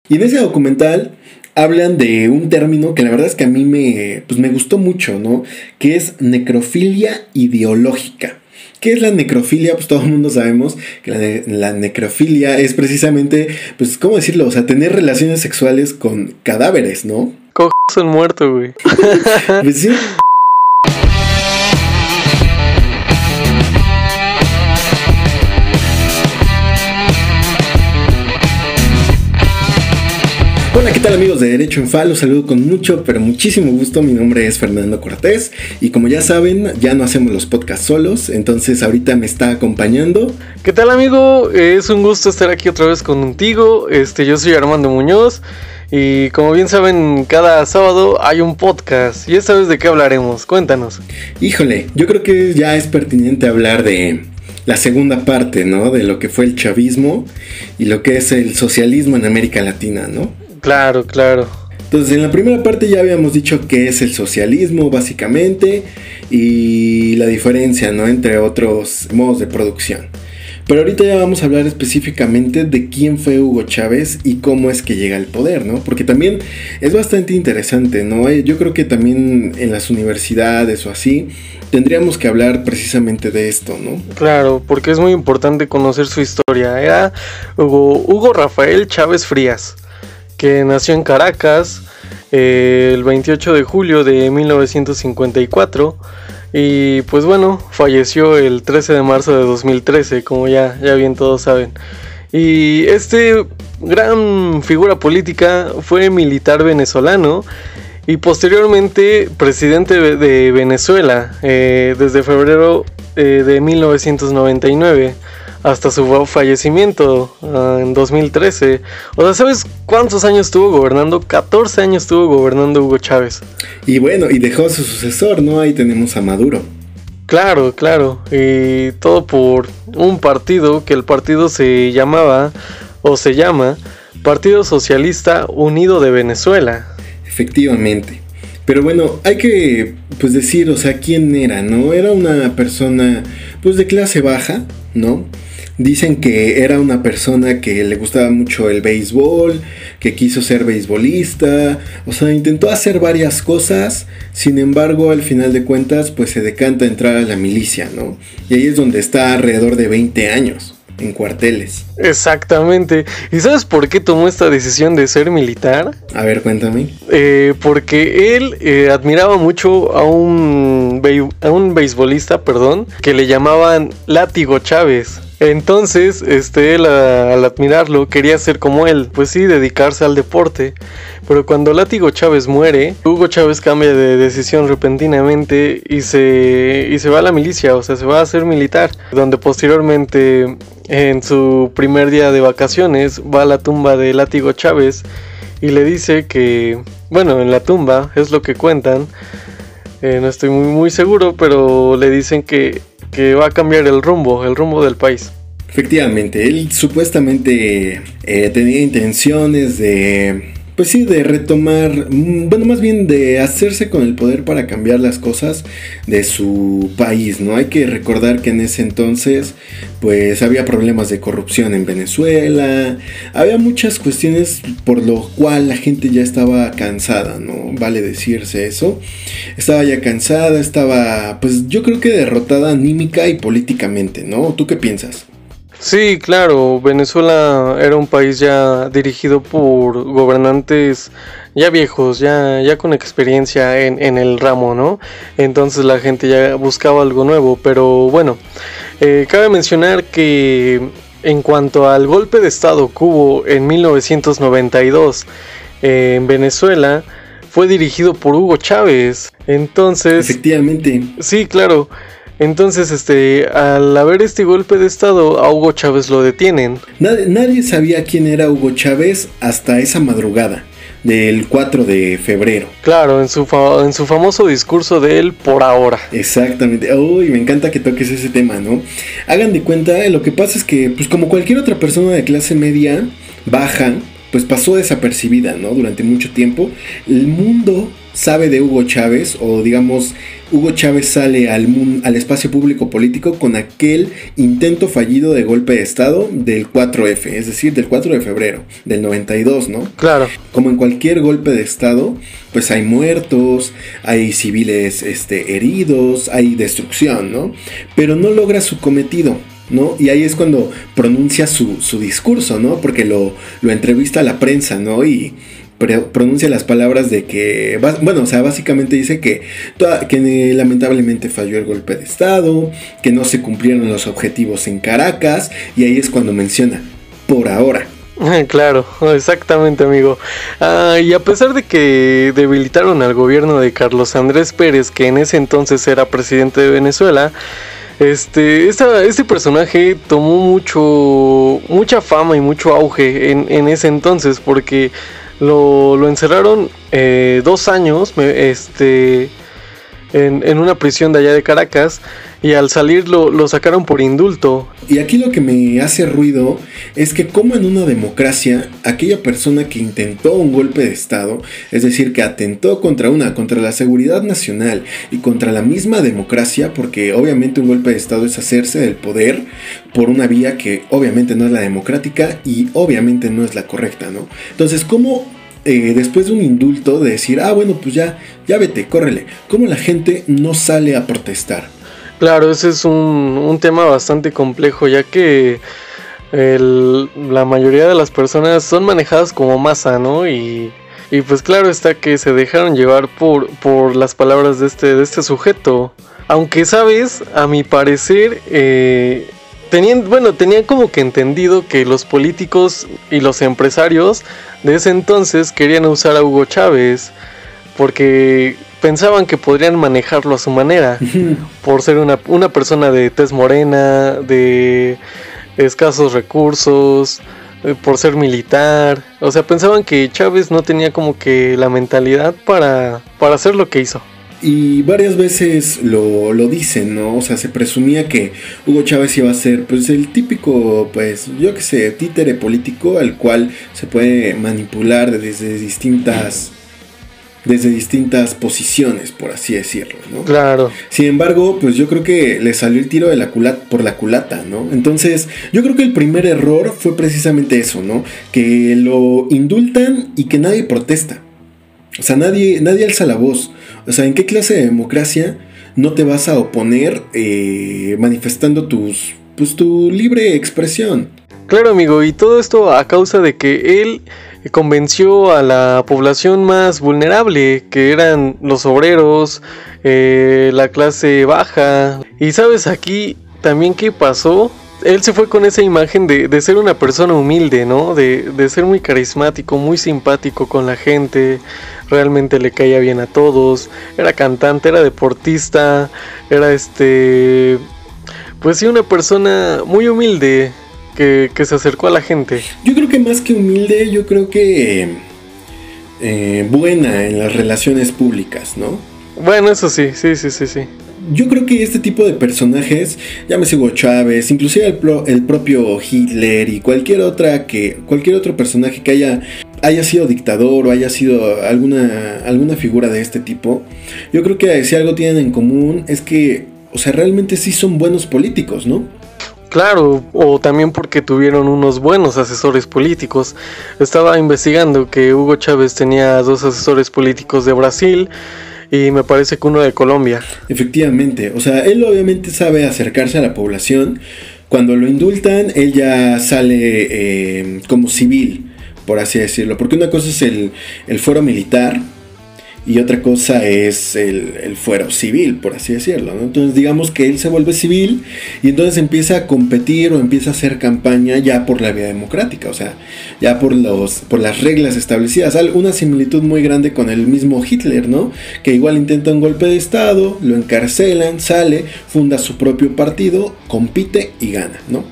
Y en ese documental hablan de un término que la verdad es que a mí me gustó mucho, ¿no? Que es necrofilia ideológica. ¿Qué es la necrofilia? Pues todo el mundo sabemos que la necrofilia es precisamente, pues, ¿cómo decirlo? O sea, tener relaciones sexuales con cadáveres, ¿no? Coges un muerto, güey. Pues sí. Hola, ¿qué tal amigos de Derecho en Fal? Los saludo con mucho, pero muchísimo gusto. Mi nombre es Fernando Cortés y como ya saben, ya no hacemos los podcasts solos, entonces ahorita me está acompañando. ¿Qué tal, amigo? Es un gusto estar aquí otra vez contigo. Yo soy Armando Muñoz y como bien saben, cada sábado hay un podcast. ¿Y esta vez de qué hablaremos? Cuéntanos. Híjole, yo creo que ya es pertinente hablar de la segunda parte, ¿no? De lo que fue el chavismo y lo que es el socialismo en América Latina, ¿no? Claro, claro. Entonces, en la primera parte ya habíamos dicho qué es el socialismo, básicamente, y la diferencia, ¿no? Entre otros modos de producción. Pero ahorita ya vamos a hablar específicamente de quién fue Hugo Chávez y cómo es que llega al poder, ¿no? Porque también es bastante interesante, ¿no? Yo creo que también en las universidades o así tendríamos que hablar precisamente de esto, ¿no? Claro, porque es muy importante conocer su historia. Era Hugo Rafael Chávez Frías, que nació en Caracas el 28 de julio de 1954 y pues bueno, falleció el 13 de marzo de 2013, como ya bien todos saben. Y gran figura política fue militar venezolano y posteriormente presidente de Venezuela desde febrero de 1999 hasta su fallecimiento en 2013. O sea, ¿sabes cuántos años estuvo gobernando? 14 años estuvo gobernando Hugo Chávez. Y bueno, y dejó a su sucesor, ¿no? Ahí tenemos a Maduro. Claro, claro. Y todo por un partido, que el partido se llamaba, o se llama, Partido Socialista Unido de Venezuela. Efectivamente. Pero bueno, hay que pues decir, o sea, quién era, ¿no? Era una persona pues de clase baja, ¿no? Dicen que era una persona que le gustaba mucho el béisbol, que quiso ser beisbolista, o sea, intentó hacer varias cosas, sin embargo, al final de cuentas, pues se decanta a entrar a la milicia, ¿no? Y ahí es donde está alrededor de 20 años, en cuarteles. Exactamente. ¿Y sabes por qué tomó esta decisión de ser militar? A ver, cuéntame. Porque él admiraba mucho a un beisbolista, que le llamaban Látigo Chávez. Entonces, él al admirarlo quería ser como él, pues sí, dedicarse al deporte. Pero cuando Látigo Chávez muere, Hugo Chávez cambia de decisión repentinamente y se va a la milicia, o sea, se va a hacer militar, donde posteriormente, en su primer día de vacaciones, va a la tumba de Látigo Chávez y le dice que, bueno, en la tumba, es lo que cuentan, no estoy muy seguro, pero le dicen que va a cambiar el rumbo del país. Efectivamente, él supuestamente tenía intenciones de, pues sí, de retomar, bueno, más bien de hacerse con el poder para cambiar las cosas de su país, ¿no? Hay que recordar que en ese entonces, pues había problemas de corrupción en Venezuela, había muchas cuestiones por lo cual la gente ya estaba cansada, ¿no? Vale decirse eso. Estaba ya cansada, estaba, pues yo creo que derrotada anímica y políticamente, ¿no? ¿Tú qué piensas? Sí, claro, Venezuela era un país ya dirigido por gobernantes ya viejos, ya con experiencia en el ramo, ¿no? Entonces la gente ya buscaba algo nuevo, pero bueno, cabe mencionar que en cuanto al golpe de estado que hubo en 1992 en Venezuela, fue dirigido por Hugo Chávez. Entonces, efectivamente. Sí, claro. Entonces, al haber este golpe de estado, a Hugo Chávez lo detienen. Nadie sabía quién era Hugo Chávez hasta esa madrugada del 4 de febrero. Claro, en su famoso discurso de él por ahora. Exactamente. Uy, me encanta que toques ese tema, ¿no? Hagan de cuenta, lo que pasa es que, pues como cualquier otra persona de clase media baja, pues pasó desapercibida, ¿no? Durante mucho tiempo. El mundo sabe de Hugo Chávez, o digamos, Hugo Chávez sale al espacio público político con aquel intento fallido de golpe de estado del 4F, es decir, del 4 de febrero del 92, ¿no? Claro. Como en cualquier golpe de estado, pues hay muertos, hay civiles heridos, hay destrucción, ¿no? Pero no logra su cometido, ¿no? Y ahí es cuando pronuncia su discurso, ¿no? Porque lo entrevista a la prensa, ¿no? Y pronuncia las palabras de que, bueno, o sea, básicamente dice que lamentablemente falló el golpe de estado, que no se cumplieron los objetivos en Caracas, y ahí es cuando menciona, por ahora. Claro, exactamente, amigo. Y a pesar de que debilitaron al gobierno de Carlos Andrés Pérez, que en ese entonces era presidente de Venezuela, este personaje tomó mucha fama y mucho auge en ese entonces, porque lo encerraron 2 años en una prisión de allá de Caracas, y al salir lo sacaron por indulto. Y aquí lo que me hace ruido es que, como en una democracia, aquella persona que intentó un golpe de estado, es decir, que atentó contra la seguridad nacional y contra la misma democracia, porque obviamente un golpe de estado es hacerse del poder por una vía que obviamente no es la democrática y obviamente no es la correcta, ¿no? Entonces, ¿cómo después de un indulto de decir, bueno, pues ya vete, córrele, cómo la gente no sale a protestar? Claro, ese es un tema bastante complejo, ya que la mayoría de las personas son manejadas como masa, ¿no? Y pues claro está que se dejaron llevar por las palabras de este sujeto. Aunque, ¿sabes? A mi parecer, tenían como que entendido que los políticos y los empresarios de ese entonces querían usar a Hugo Chávez, porque pensaban que podrían manejarlo a su manera, por ser una persona de tez morena, de escasos recursos, por ser militar. O sea, pensaban que Chávez no tenía como que la mentalidad para hacer lo que hizo. Y varias veces lo dicen, ¿no? O sea, se presumía que Hugo Chávez iba a ser, pues, el típico, pues, yo qué sé, títere político al cual se puede manipular desde distintas posiciones, por así decirlo, ¿no? Claro. Sin embargo, pues yo creo que le salió el tiro por la culata, ¿no? Entonces, yo creo que el primer error fue precisamente eso, ¿no? Que lo indultan y que nadie protesta. O sea, nadie alza la voz. O sea, ¿en qué clase de democracia no te vas a oponer manifestando tu libre expresión? Claro, amigo, y todo esto a causa de que él convenció a la población más vulnerable, que eran los obreros, la clase baja. Y sabes, aquí también qué pasó. Él se fue con esa imagen de ser una persona humilde, ¿no? De ser muy carismático, muy simpático con la gente. Realmente le caía bien a todos. Era cantante, era deportista, era pues sí, una persona muy humilde que se acercó a la gente. Yo creo que más que humilde, yo creo que buena en las relaciones públicas, ¿no? Bueno, eso sí. Yo creo que este tipo de personajes, llámese Hugo Chávez, inclusive el propio Hitler y cualquier otro personaje que haya sido dictador o haya sido alguna figura de este tipo, yo creo que si algo tienen en común es que, o sea, realmente sí son buenos políticos, ¿no? Claro, o también porque tuvieron unos buenos asesores políticos. Estaba investigando que Hugo Chávez tenía 2 asesores políticos de Brasil y me parece que uno de Colombia. Efectivamente, o sea, él obviamente sabe acercarse a la población. Cuando lo indultan, él ya sale como civil, por así decirlo. Porque una cosa es el fuero militar y otra cosa es el fuero civil, por así decirlo, ¿no? Entonces digamos que él se vuelve civil y entonces empieza a competir o empieza a hacer campaña ya por la vía democrática, o sea, ya por las reglas establecidas. Una similitud muy grande con el mismo Hitler, ¿no? Que igual intenta un golpe de estado, lo encarcelan, sale, funda su propio partido, compite y gana, ¿no?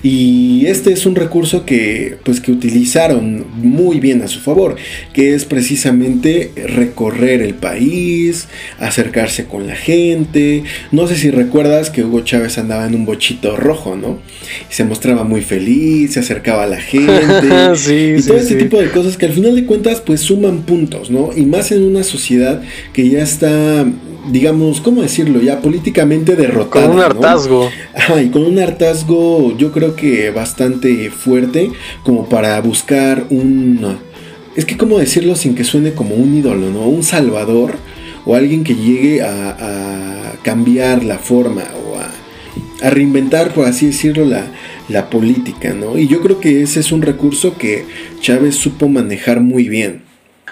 Y este es un recurso que utilizaron muy bien a su favor, que es precisamente recorrer el país, acercarse con la gente. No sé si recuerdas que Hugo Chávez andaba en un bochito rojo, ¿no? Y se mostraba muy feliz, se acercaba a la gente. Sí, y todo sí, este tipo de cosas que al final de cuentas pues suman puntos, ¿no? Y más en una sociedad que ya está, digamos, ¿cómo decirlo? Ya políticamente derrotada, con un hartazgo, ¿no? Ajá, y con un hartazgo yo creo que bastante fuerte como para buscar es que cómo decirlo sin que suene como un ídolo, ¿no? Un salvador o alguien que llegue a cambiar la forma o a reinventar, por así decirlo, la política, ¿no? Y yo creo que ese es un recurso que Chávez supo manejar muy bien.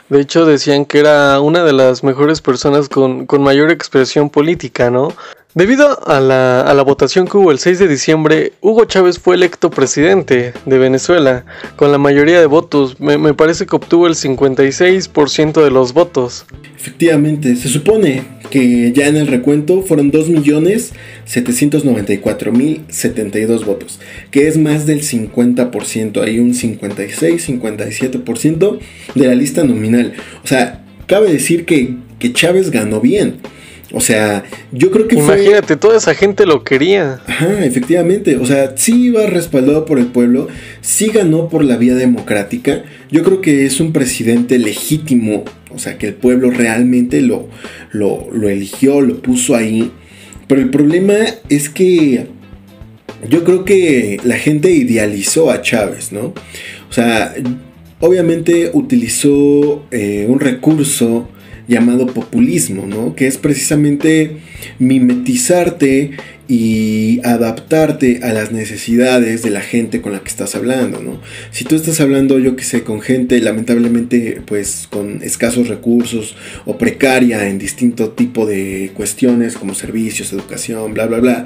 de hecho decían que era una de las mejores personas con mayor expresión política, ¿no? Debido a la votación que hubo el 6 de diciembre, Hugo Chávez fue electo presidente de Venezuela con la mayoría de votos. Me parece que obtuvo el 56% de los votos. Efectivamente, se supone que ya en el recuento fueron 2.794.072 votos, que es más del 50%, hay un 56-57% de la lista nominal. O sea, cabe decir que Chávez ganó bien. O sea, yo creo que imagínate, toda esa gente lo quería. Ajá, efectivamente. O sea, sí iba respaldado por el pueblo, sí ganó por la vía democrática. Yo creo que es un presidente legítimo. O sea, que el pueblo realmente lo eligió, lo puso ahí. Pero el problema es que yo creo que la gente idealizó a Chávez, ¿no? O sea, obviamente utilizó un recurso llamado populismo, ¿no? Que es precisamente mimetizarte y adaptarte a las necesidades de la gente con la que estás hablando, ¿no? Si tú estás hablando, yo que sé, con gente lamentablemente pues con escasos recursos o precaria en distinto tipo de cuestiones como servicios, educación, bla bla bla,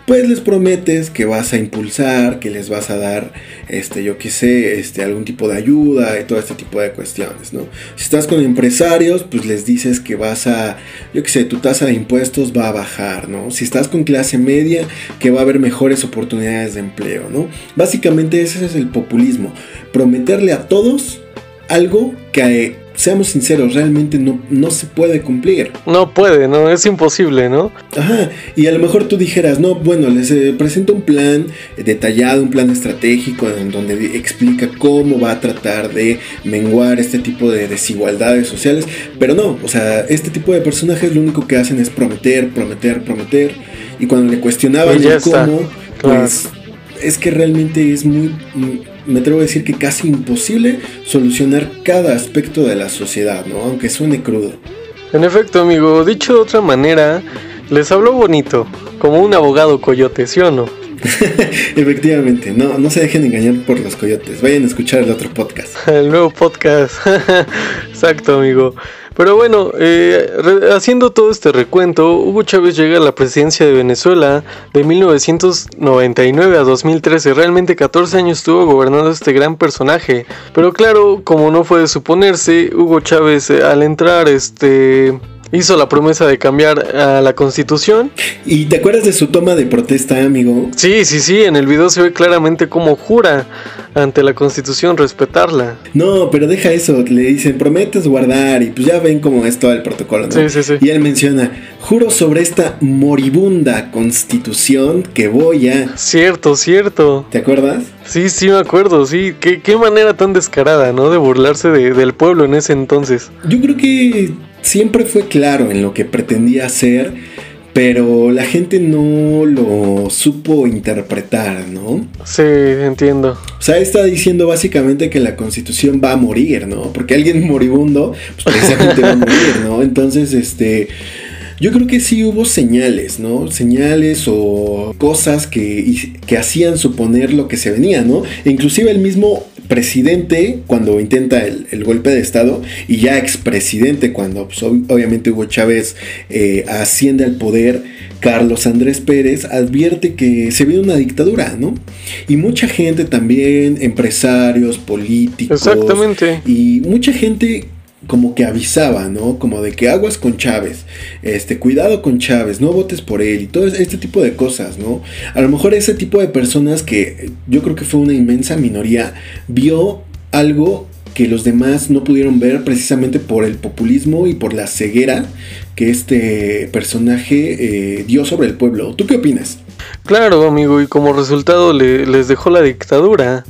pues les prometes que vas a impulsar, que les vas a dar yo que sé, algún tipo de ayuda y todo este tipo de cuestiones, ¿no? Si estás con empresarios, pues les dices que vas a, yo que sé, tu tasa de impuestos va a bajar, ¿no? Si estás con clase media, que va a haber mejores oportunidades de empleo, ¿no? Básicamente ese es el populismo, prometerle a todos algo que, seamos sinceros, realmente no se puede cumplir. No puede, no, es imposible, ¿no? Ajá, y a lo mejor tú dijeras, no, bueno, les presento un plan detallado, un plan estratégico en donde explica cómo va a tratar de menguar este tipo de desigualdades sociales, pero no, o sea, este tipo de personajes lo único que hacen es prometer, y cuando le cuestionaban el cómo, claro, pues es que realmente es muy, me atrevo a decir que casi imposible solucionar cada aspecto de la sociedad, ¿no? Aunque suene crudo. En efecto, amigo, dicho de otra manera, les habló bonito, como un abogado coyote, ¿sí o no? Efectivamente, no se dejen engañar por los coyotes, vayan a escuchar el otro podcast. El nuevo podcast, exacto, amigo. Pero bueno, haciendo todo este recuento, Hugo Chávez llega a la presidencia de Venezuela de 1999 a 2013. Realmente 14 años estuvo gobernando este gran personaje. Pero claro, como no fue de suponerse, Hugo Chávez al entrar hizo la promesa de cambiar a la Constitución. ¿Y te acuerdas de su toma de protesta, amigo? Sí, en el video se ve claramente cómo jura ante la Constitución respetarla. No, pero deja eso, le dicen, prometes guardar, y pues ya ven cómo es todo el protocolo, ¿no? Sí. Y él menciona, juro sobre esta moribunda Constitución que voy a... Cierto. ¿Te acuerdas? Sí, me acuerdo, sí. Qué manera tan descarada, ¿no? De burlarse del pueblo en ese entonces. Yo creo que siempre fue claro en lo que pretendía hacer, pero la gente no lo supo interpretar, ¿no? Sí, entiendo. O sea, está diciendo básicamente que la Constitución va a morir, ¿no? Porque alguien moribundo, pues precisamente va a morir, ¿no? Entonces, yo creo que sí hubo señales, ¿no? Señales o cosas que hacían suponer lo que se venía, ¿no? E inclusive el mismo presidente cuando intenta el golpe de estado y ya expresidente cuando pues, obviamente Hugo Chávez asciende al poder, Carlos Andrés Pérez advierte que se viene una dictadura, ¿no? Y mucha gente también, empresarios, políticos. Exactamente. Y mucha gente como que avisaba, ¿no? Como de que aguas con Chávez, cuidado con Chávez, no votes por él y todo este tipo de cosas, ¿no? A lo mejor ese tipo de personas, que yo creo que fue una inmensa minoría, vio algo que los demás no pudieron ver precisamente por el populismo y por la ceguera que este personaje dio sobre el pueblo. ¿Tú qué opinas? Claro, amigo, y como resultado les dejó la dictadura.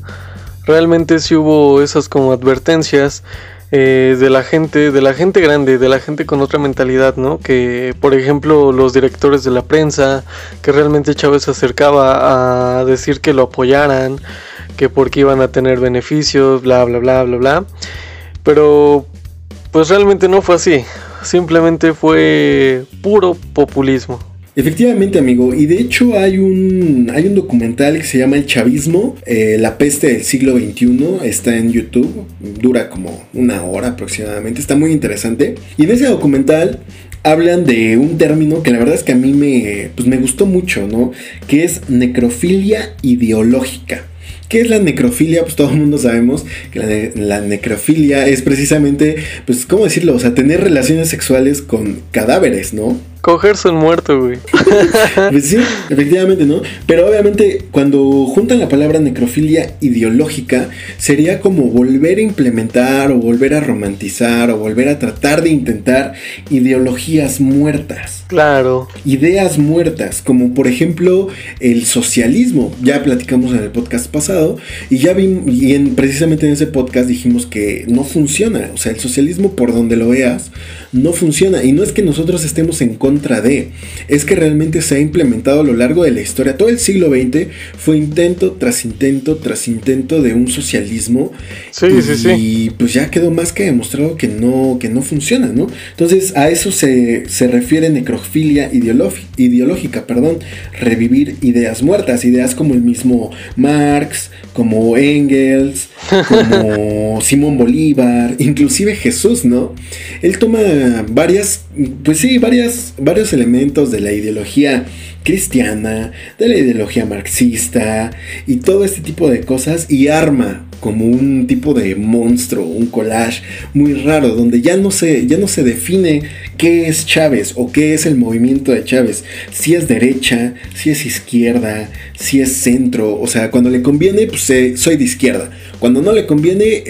Realmente sí hubo esas como advertencias de la gente grande, de la gente con otra mentalidad, ¿no? Que, por ejemplo, los directores de la prensa, que realmente Chávez se acercaba a decir que lo apoyaran, que porque iban a tener beneficios, bla, bla, bla, bla, bla. Pero, pues realmente no fue así. Simplemente fue puro populismo. Efectivamente, amigo, y de hecho hay un documental que se llama El Chavismo, la peste del siglo XXI, está en YouTube, dura como 1 hora aproximadamente, está muy interesante. Y en ese documental hablan de un término que la verdad es que a mí me gustó mucho, ¿no? Que es necrofilia ideológica. ¿Qué es la necrofilia? Pues todo el mundo sabemos que la necrofilia es precisamente, pues, ¿cómo decirlo? O sea, tener relaciones sexuales con cadáveres, ¿no? Cogerse un muerto, güey. Pues sí, efectivamente, ¿no? Pero obviamente cuando juntan la palabra necrofilia ideológica, sería como volver a implementar o volver a romantizar o volver a tratar de intentar ideologías muertas. Claro. Ideas muertas, como por ejemplo el socialismo. Ya platicamos en el podcast pasado y ya precisamente en ese podcast dijimos que no funciona. O sea, el socialismo, por donde lo veas, no funciona. Y no es que nosotros estemos en contra de, es que realmente se ha implementado a lo largo de la historia. Todo el siglo XX fue intento tras intento tras intento de un socialismo. Sí. Y pues ya quedó más que demostrado que no funciona, ¿no? Entonces a eso se refiere necrofilia ideológica, revivir ideas muertas, ideas como el mismo Marx, como Engels, como Simón Bolívar, inclusive Jesús, ¿no? Él toma varios elementos de la ideología cristiana, de la ideología marxista y todo este tipo de cosas y arma como un tipo de monstruo, un collage muy raro donde ya no se define qué es Chávez o qué es el movimiento de Chávez, si es derecha, si es izquierda, si es centro. O sea, cuando le conviene, pues soy de izquierda, cuando no le conviene,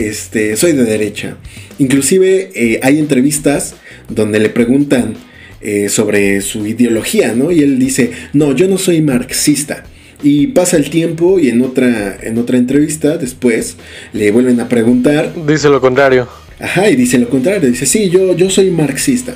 soy de derecha. Inclusive hay entrevistas donde le preguntan sobre su ideología, ¿no? Y él dice, no, yo no soy marxista. Y pasa el tiempo y en otra entrevista después le vuelven a preguntar. Dice lo contrario. Ajá, y dice lo contrario. Dice, sí, yo soy marxista.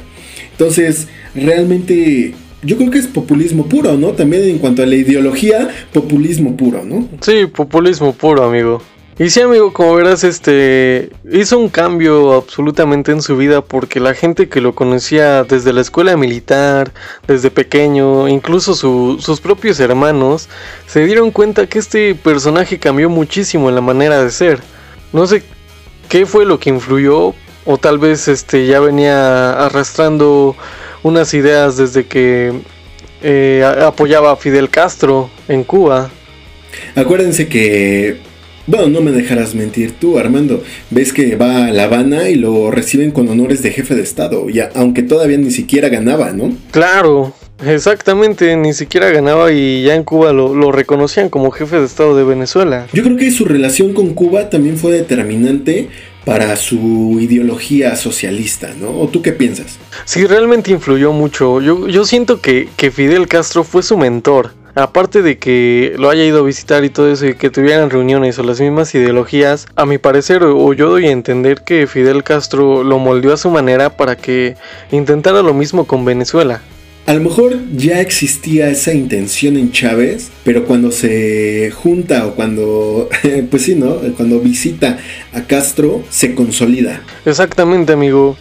Entonces, realmente yo creo que es populismo puro, ¿no? También en cuanto a la ideología, populismo puro, ¿no? Sí, populismo puro, amigo. Y sí, amigo, como verás, hizo un cambio absolutamente en su vida porque la gente que lo conocía desde la escuela militar, desde pequeño, incluso sus propios hermanos, se dieron cuenta que este personaje cambió muchísimo en la manera de ser. No sé qué fue lo que influyó, o tal vez ya venía arrastrando unas ideas desde que apoyaba a Fidel Castro en Cuba. Acuérdense que... Bueno, no me dejarás mentir tú, Armando. Ves que va a La Habana y lo reciben con honores de jefe de estado, aunque todavía ni siquiera ganaba, ¿no? Claro, exactamente, ni siquiera ganaba y ya en Cuba lo reconocían como jefe de estado de Venezuela. Yo creo que su relación con Cuba también fue determinante para su ideología socialista, ¿no? ¿O tú qué piensas? Sí, realmente influyó mucho. Yo siento que Fidel Castro fue su mentor. Aparte de que lo haya ido a visitar y todo eso y que tuvieran reuniones o las mismas ideologías, a mi parecer o yo doy a entender que Fidel Castro lo moldeó a su manera para que intentara lo mismo con Venezuela. A lo mejor ya existía esa intención en Chávez, pero cuando se junta o cuando, pues sí, ¿no? Cuando visita a Castro, se consolida. Exactamente, amigo.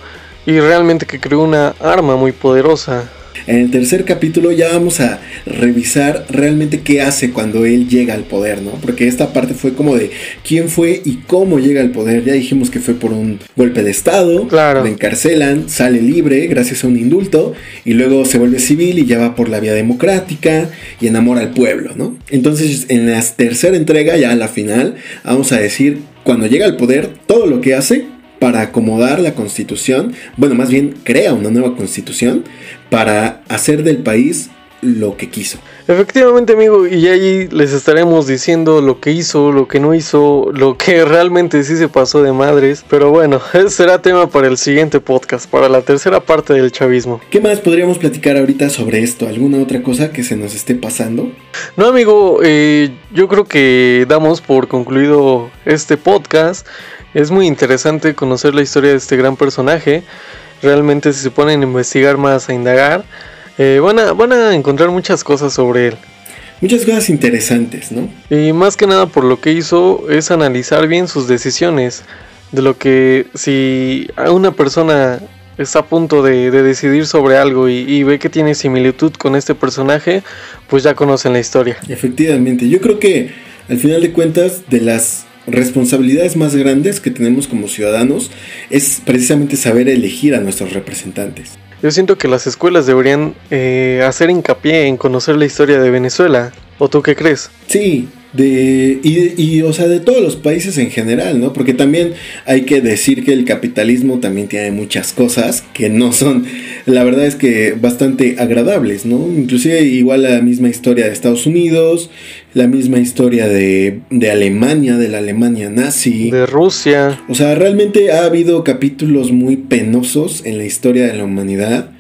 Y realmente que creó una arma muy poderosa. En el tercer capítulo ya vamos a revisar realmente qué hace cuando él llega al poder, ¿no? Porque esta parte fue como de quién fue y cómo llega al poder. Ya dijimos que fue por un golpe de estado, claro. Lo encarcelan, sale libre gracias a un indulto y luego se vuelve civil y ya va por la vía democrática y enamora al pueblo, ¿no? Entonces en la tercera entrega, ya a la final, vamos a decir cuando llega al poder todo lo que hace para acomodar la constitución, bueno, más bien crea una nueva constitución para hacer del país lo que quiso. Efectivamente, amigo, y ahí les estaremos diciendo lo que hizo, lo que no hizo, lo que realmente sí se pasó de madres. Pero bueno, ese será tema para el siguiente podcast, para la tercera parte del chavismo. ¿Qué más podríamos platicar ahorita sobre esto? ¿Alguna otra cosa que se nos esté pasando? No, amigo, yo creo que damos por concluido este podcast. Es muy interesante conocer la historia de este gran personaje. Realmente si se ponen a investigar más, a indagar, van a encontrar muchas cosas sobre él. Muchas cosas interesantes, ¿no? Y más que nada por lo que hizo es analizar bien sus decisiones. De lo que si a una persona está a punto de decidir sobre algo y ve que tiene similitud con este personaje, pues ya conocen la historia. Efectivamente, yo creo que al final de cuentas de las responsabilidades más grandes que tenemos como ciudadanos es precisamente saber elegir a nuestros representantes. Yo siento que las escuelas deberían hacer hincapié en conocer la historia de Venezuela. ¿O tú qué crees? Sí, o sea, de todos los países en general, ¿no? Porque también hay que decir que el capitalismo también tiene muchas cosas que no son, la verdad es que bastante agradables, ¿no? Inclusive igual la misma historia de Estados Unidos, la misma historia de Alemania, de la Alemania nazi. De Rusia. O sea, realmente ha habido capítulos muy penosos en la historia de la humanidad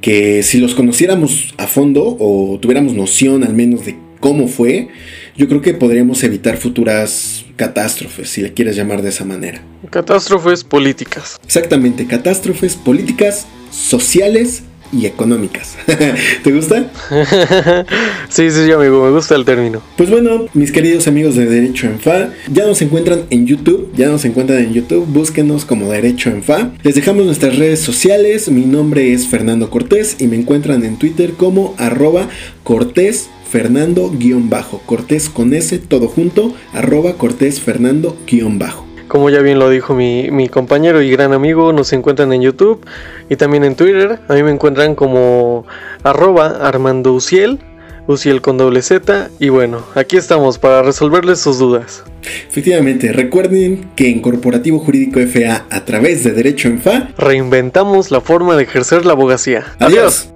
que si los conociéramos a fondo o tuviéramos noción al menos de cómo fue, yo creo que podríamos evitar futuras catástrofes, si le quieres llamar de esa manera. Catástrofes políticas. Exactamente, catástrofes políticas, sociales y económicas. ¿Te gusta? Sí, amigo, me gusta el término. Pues bueno, mis queridos amigos de Derecho en Fa, ya nos encuentran en YouTube, búsquenos como Derecho en Fa. Les dejamos nuestras redes sociales, mi nombre es Fernando Cortés y me encuentran en Twitter como @Cortés Fernando _ Cortés con S, todo junto, @Cortés Fernando _ Como ya bien lo dijo mi compañero y gran amigo, nos encuentran en YouTube y también en Twitter. A mí me encuentran como @Armando Uciel con doble Z. Y bueno, aquí estamos para resolverles sus dudas. Efectivamente, recuerden que en Corporativo Jurídico FA, a través de Derecho en Fa, reinventamos la forma de ejercer la abogacía. ¡Adiós!